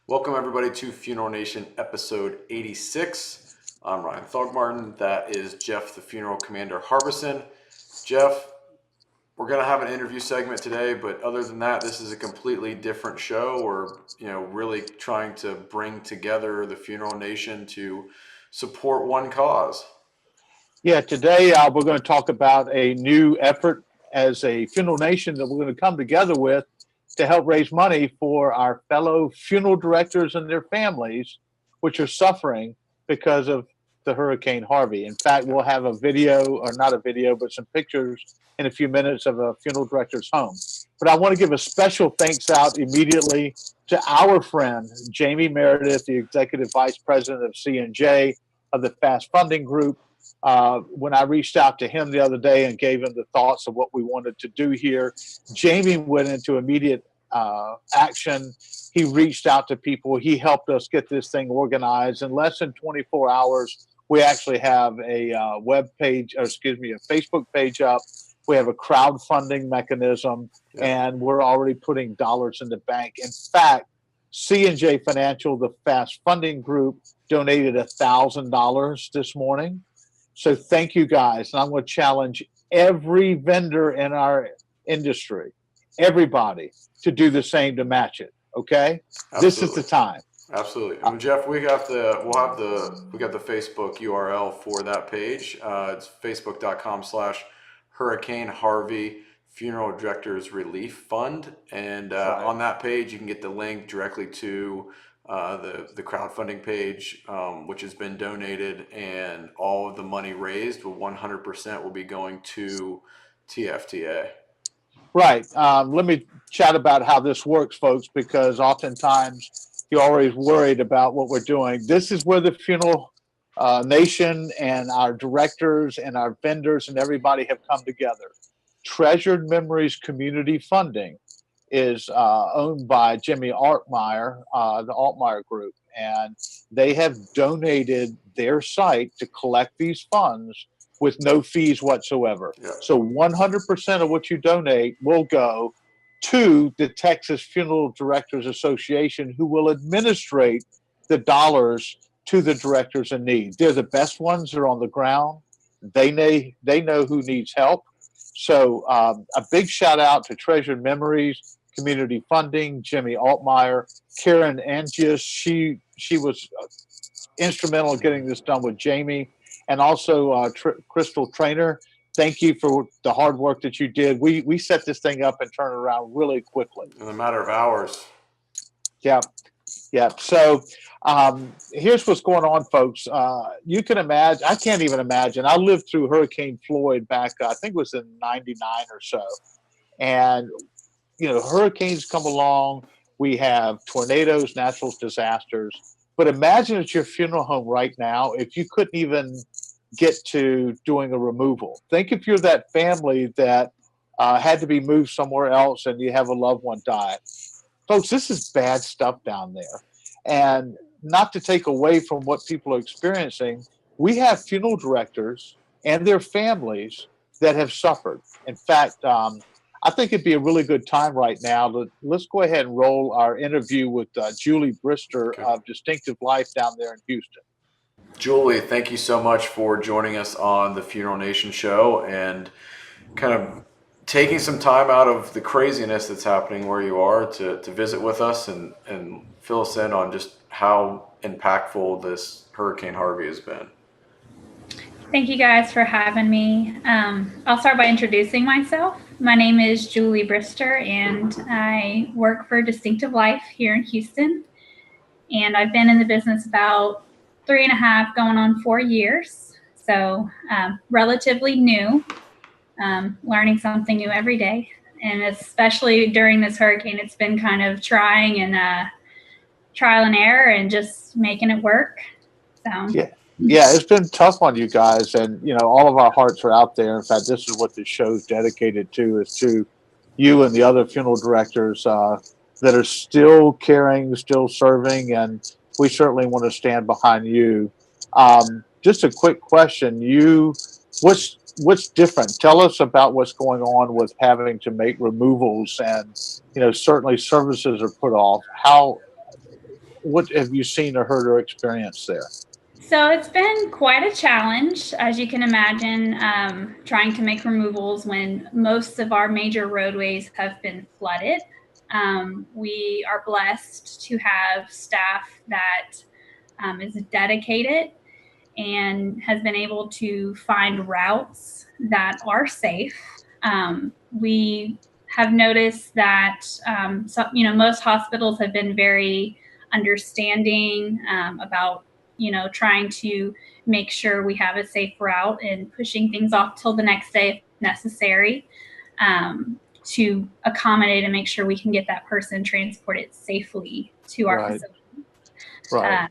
Welcome everybody to Funeral Nation episode 86. I'm Ryan Thogmartin. That is Jeff, the funeral commander Harbison. Jeff, we're going to have an interview segment today, but other than that, this is a completely different show. We're, really trying to bring together the Funeral Nation to support one cause. Yeah, today we're going to talk about a new effort as a funeral nation that we're going to come together with to help raise money for our fellow funeral directors and their families, which are suffering because of the Hurricane Harvey. In fact, we'll have a video, or not a video, but some pictures in a few minutes of a funeral director's home. But I want to give a special thanks out immediately to our friend, Jamie Meredith, the Executive Vice President of C&J of the Fast Funding Group. When I reached out to him the other day and gave him the thoughts of what we wanted to do here, Jamie went into immediate action. He reached out to people. He helped us get this thing organized. In less than 24 hours, we actually have a a Facebook page up. We have a crowdfunding mechanism, and we're already putting dollars in the bank. In fact, C&J Financial, the Fast Funding Group, donated $1,000 this morning. So thank you guys. And I'm going to challenge every vendor in our industry, everybody, to do the same to match it. Okay? Absolutely. This is the time. Absolutely. And Jeff, we got the Facebook URL for that page. It's facebook.com/Hurricane Harvey Funeral Directors Relief Fund. And on that page, you can get the link directly to the crowdfunding page, which has been donated, and all of the money raised will 100% will be going to TFTA. Right. Let me chat about how this works, folks, because oftentimes you're always worried about what we're doing. This is where the funeral nation and our directors and our vendors and everybody have come together. Treasured Memories Community Funding is owned by Jimmy Altmeyer, the Altmeyer Group, and they have donated their site to collect these funds with no fees whatsoever. Yeah. So 100% of what you donate will go to the Texas Funeral Directors Association, who will administrate the dollars to the directors in need. They're the best ones. They're on the ground. They know who needs help. So a big shout out to Treasured Memories Community Funding, Jimmy Altmeyer, Karen Angius. She was instrumental in getting this done with Jamie, and also Crystal Trainer. Thank you for the hard work that you did. We set this thing up and turned it around really quickly. In a matter of hours. Yeah. Yeah. So here's what's going on, folks. You can imagine, I can't even imagine. I lived through Hurricane Floyd back, I think it was in 99 or so. And, hurricanes come along. We have tornadoes, natural disasters. But imagine at your funeral home right now, if you couldn't even get to doing a removal. Think if you're that family that had to be moved somewhere else and you have a loved one die. Folks, this is bad stuff down there. And not to take away from what people are experiencing, we have funeral directors and their families that have suffered. In fact, I think it'd be a really good time right now. Let's go ahead and roll our interview with Julie Brister of Distinctive Life down there in Houston. Julie, thank you so much for joining us on the Funeral Nation show and kind of taking some time out of the craziness that's happening where you are to visit with us and fill us in on just how impactful this Hurricane Harvey has been. Thank you guys for having me. I'll start by introducing myself. My name is Julie Brister, and I work for Distinctive Life here in Houston. And I've been in the business about 3.5, going on 4 years. So relatively new, learning something new every day. And especially during this hurricane, it's been kind of trying and trial and error and just making it work. So. Yeah, it's been tough on you guys, and all of our hearts are out there. In fact, this is what the show's dedicated to, is to you and the other funeral directors that are still caring, still serving, and we certainly want to stand behind you. Just a quick question: what's different? Tell us about what's going on with having to make removals, and certainly services are put off. what have you seen or heard or experienced there? So it's been quite a challenge, as you can imagine, trying to make removals when most of our major roadways have been flooded. We are blessed to have staff that is dedicated and has been able to find routes that are safe. We have noticed that most hospitals have been very understanding about trying to make sure we have a safe route and pushing things off till the next day if necessary, to accommodate and make sure we can get that person transported safely to our Right. facility. Right.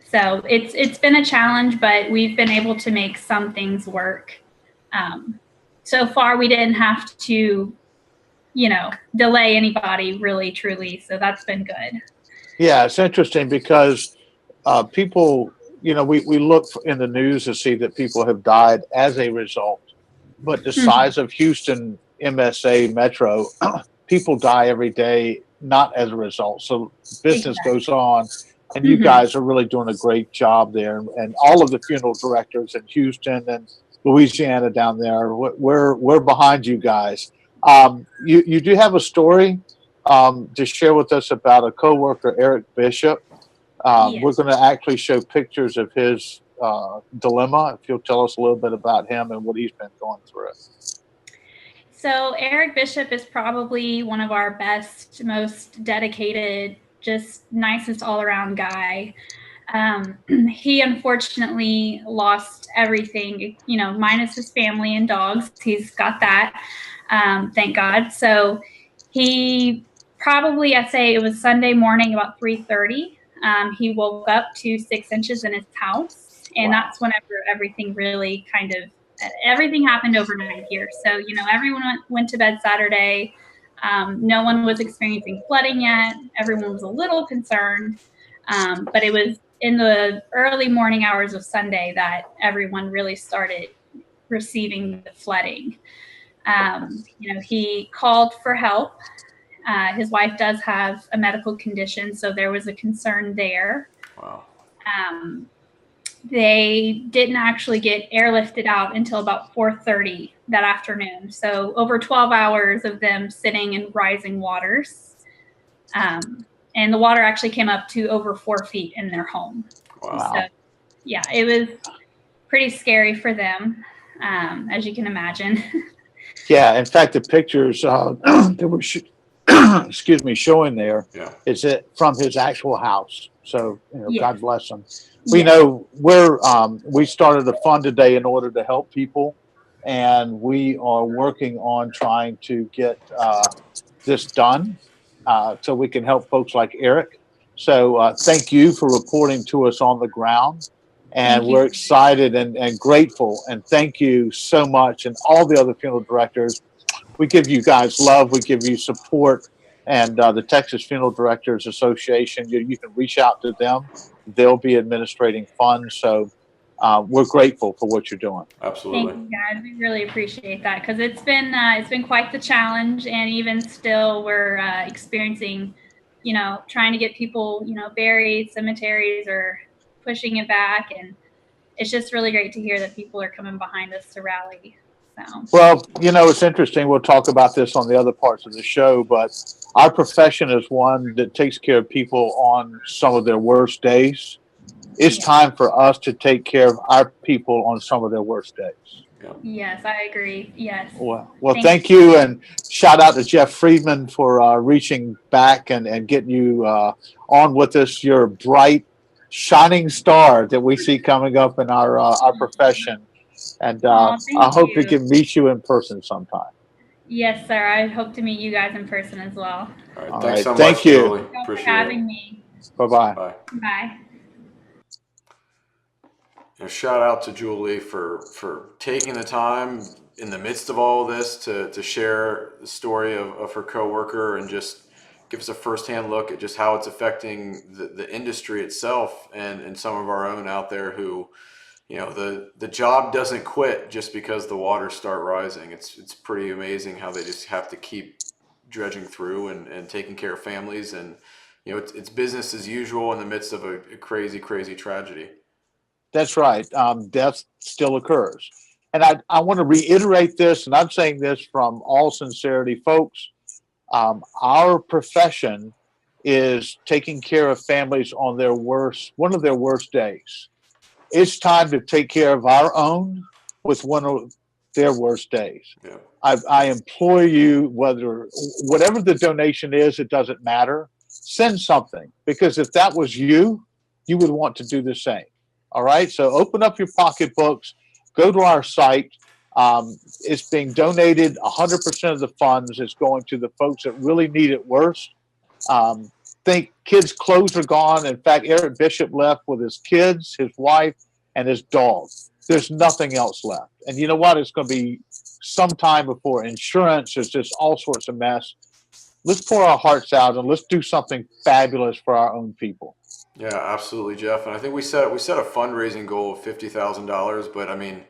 So it's been a challenge, but we've been able to make some things work. So far, we didn't have to, delay anybody really, truly. So that's been good. Yeah, it's interesting because people, we look in the news to see that people have died as a result, but the Mhm. size of Houston MSA Metro, people die every day, not as a result. So business Exactly. goes on, and you Mhm. guys are really doing a great job there. And all of the funeral directors in Houston and Louisiana down there, we're behind you guys. You do have a story to share with us about a coworker, Eric Bishop. Yes. We're going to actually show pictures of his dilemma. If you'll tell us a little bit about him and what he's been going through. So Eric Bishop is probably one of our best, most dedicated, just nicest all around guy. He unfortunately lost everything, minus his family and dogs. He's got that, thank God. So he probably, I say it was Sunday morning about 3:30. He woke up to 6 inches in his house, and Wow. that's whenever everything really everything happened overnight here. So everyone went to bed Saturday. No one was experiencing flooding yet. Everyone was a little concerned, but it was in the early morning hours of Sunday that everyone really started receiving the flooding. He called for help. His wife does have a medical condition, so there was a concern there. Wow. Um, they didn't actually get airlifted out until about 4:30 that afternoon. So over 12 hours of them sitting in rising waters. And the water actually came up to over 4 feet in their home. Wow. So, yeah, it was pretty scary for them, as you can imagine. Yeah, in fact, the pictures that were, excuse me, showing there Yeah. is it from his actual house. So Yes. God bless him. We Yes. know we started a fund today in order to help people, and we are working on trying to get this done so we can help folks like Eric. So thank you for reporting to us on the ground. And Thank we're you. excited and grateful. And thank you so much. And all the other funeral directors, we give you guys love, we give you support. And the Texas Funeral Directors Association, you can reach out to them. They'll be administrating funds. So we're grateful for what you're doing. Absolutely. Thank you, guys. We really appreciate that because it's been quite the challenge, and even still, we're experiencing, trying to get people, buried, cemeteries, or pushing it back, and it's just really great to hear that people are coming behind us to rally. So. Well, it's interesting. We'll talk about this on the other parts of the show, but our profession is one that takes care of people on some of their worst days. It's Yeah. time for us to take care of our people on some of their worst days. Yeah. Yes, I agree. Yes. Well, thank you. And shout out to Jeff Friedman for reaching back and getting you on with us. You're a bright, shining star that we see coming up in our profession. And I Thank hope to you. meet you in person sometime. Yes, sir. I hope to meet you guys in person as well. All right. All Thanks right. so Thank much, you. Julie. Thank you for Appreciate having it. me. Bye-bye. Bye. Bye. Shout out to Julie for taking the time in the midst of all this to share the story of her coworker and just give us a firsthand look at just how it's affecting the industry itself and some of our own out there who, the job doesn't quit just because the waters start rising. It's pretty amazing how they just have to keep dredging through and taking care of families and it's business as usual in the midst of a crazy, crazy tragedy. That's right. Death still occurs. And I want to reiterate this, and I'm saying this from all sincerity, folks. Our profession is taking care of families on one of their worst days. It's time to take care of our own with one of their worst days. Yeah. I implore you, whatever the donation is, it doesn't matter. Send something, because if that was you, you would want to do the same. All right. So open up your pocketbooks, go to our site. It's being donated. 100% of the funds is going to the folks that really need it worst. Think kids' clothes are gone. In fact, Eric Bishop left with his kids, his wife, and his dog. There's nothing else left. And you know what? It's going to be some time before insurance. There's just all sorts of mess. Let's pour our hearts out and let's do something fabulous for our own people. Yeah, absolutely, Jeff. And I think we set a fundraising goal of $50,000, but I mean,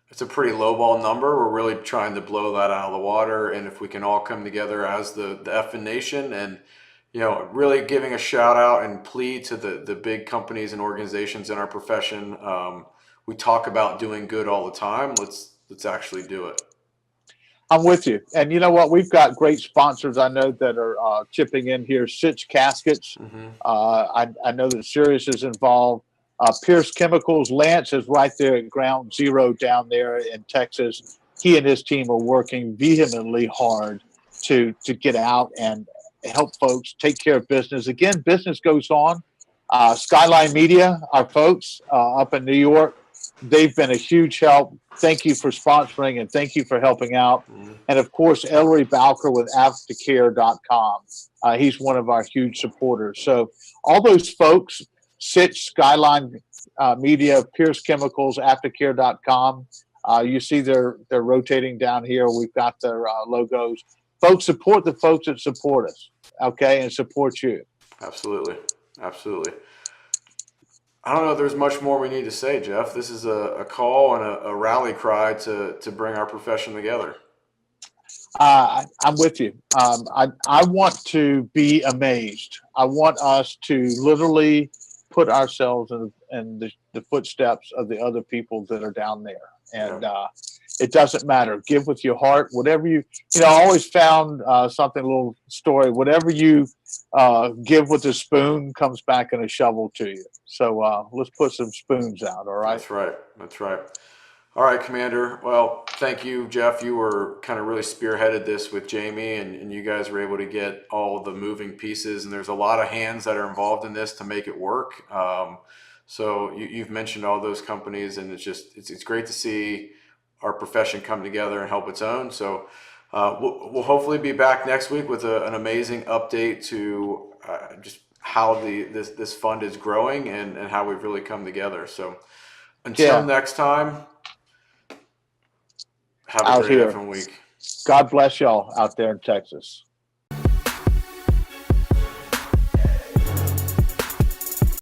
it's a pretty lowball number. We're really trying to blow that out of the water. And if we can all come together as the effing nation and, really giving a shout out and plea to the big companies and organizations in our profession. We talk about doing good all the time. Let's actually do it. I'm with you. And you know what? We've got great sponsors I know that are chipping in here. Sitch Caskets. Mm-hmm. I know that Sirius is involved. Pierce Chemicals. Lance is right there at Ground Zero down there in Texas. He and his team are working vehemently hard to get out and help folks take care of business. Again, business goes on. Skyline Media, our folks up in New York, they've been a huge help. Thank you for sponsoring and thank you for helping out. Mm-hmm. And of course, Ellery Bowker with aftercare.com. He's one of our huge supporters. So all those folks, Sitch, Skyline Media, Pierce Chemicals, aftercare.com. You see they're rotating down here. We've got their logos. Folks, support the folks that support us, okay, and support you. Absolutely. Absolutely. I don't know if there's much more we need to say, Jeff. This is a call and a rally cry to bring our profession together. I'm with you. I want to be amazed. I want us to literally put ourselves in the footsteps of the other people that are down there. And it doesn't matter. Give with your heart. Whatever I always found something, a little story. Whatever you give with a spoon comes back in a shovel to you. So let's put some spoons out. All right. That's right. That's right. All right, Commander. Well, thank you, Jeff. You were kind of really spearheaded this with Jamie, and you guys were able to get all the moving pieces. And there's a lot of hands that are involved in this to make it work. So you've mentioned all those companies, and it's great to see our profession come together and help its own. So we'll hopefully be back next week with an amazing update to just how this fund is growing and how we've really come together. So until next time, have a great effing week. God bless y'all out there in Texas.